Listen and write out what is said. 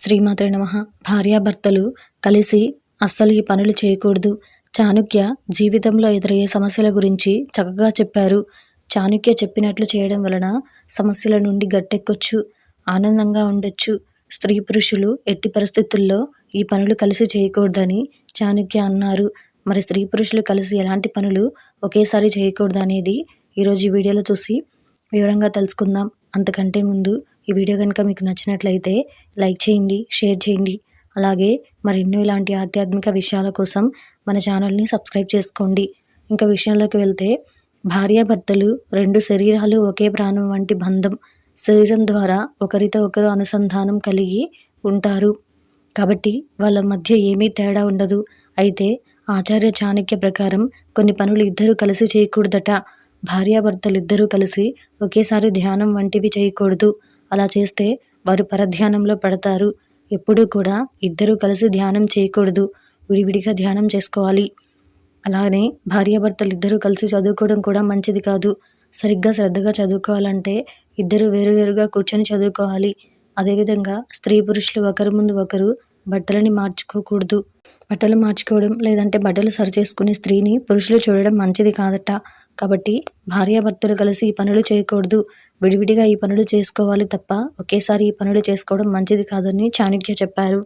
శ్రీమాత్రే నమః. భార్యాభర్తలు కలిసి అస్సలు ఈ పనులు చేయకూడదు. చాణక్య జీవితంలో ఎదురయ్యే సమస్యల గురించి చక్కగా చెప్పారు. చాణక్య చెప్పినట్లు చేయడం వలన సమస్యల నుండి గట్టెక్కొచ్చు, ఆనందంగా ఉండొచ్చు. స్త్రీ పురుషులు ఎట్టి పరిస్థితుల్లో ఈ పనులు కలిసి చేయకూడదని చాణక్య అన్నారు. మరి స్త్రీ పురుషులు కలిసి ఎలాంటి పనులు ఒకేసారి చేయకూడదనేది ఈరోజు ఈ వీడియోలో చూసి వివరంగా తెలుసుకుందాం. అంతకంటే ముందు ఈ వీడియో కనుక మీకు నచ్చినట్లయితే లైక్ చేయండి, షేర్ చేయండి. అలాగే మరెన్నో ఇలాంటి ఆధ్యాత్మిక విషయాల కోసం మన ఛానల్ని సబ్స్క్రైబ్ చేసుకోండి. ఇంకా విషయంలోకి వెళ్తే, భార్యాభర్తలు రెండు శరీరాలు ఒకే ప్రాణం వంటి బంధం. శరీరం ద్వారా ఒకరితో ఒకరు అనుసంధానం కలిగి ఉంటారు. కాబట్టి వాళ్ళ మధ్య ఏమీ తేడా ఉండదు. అయితే ఆచార్య చాణక్య ప్రకారం కొన్ని పనులు ఇద్దరూ కలిసి చేయకూడదట. భార్యాభర్తలిద్దరూ కలిసి ఒకేసారి ధ్యానం వంటివి చేయకూడదు. అలా చేస్తే వారు పరధ్యానంలో పడతారు. ఎప్పుడూ కూడా ఇద్దరూ కలిసి ధ్యానం చేయకూడదు, విడివిడిగా ధ్యానం చేసుకోవాలి. అలానే భార్యాభర్తలిద్దరూ కలిసి చదువుకోవడం కూడా మంచిది కాదు. సరిగ్గా శ్రద్ధగా చదువుకోవాలంటే ఇద్దరు వేరువేరుగా కూర్చొని చదువుకోవాలి. అదేవిధంగా స్త్రీ పురుషులు ఒకరి ముందు ఒకరు బట్టలని మార్చుకోకూడదు. బట్టలు మార్చుకోవడం లేదంటే బట్టలు సరిచేసుకునే స్త్రీని పురుషులు చూడడం మంచిది కాదట. కాబట్టి భార్యాభర్తలు కలిసి ఈ పనులు చేయకూడదు. విడివిడిగా ఈ పనులు చేసుకోవాలి తప్ప ఒకేసారి ఈ పనులు చేసుకోవడం మంచిది కాదని చాణక్య చెప్పారు.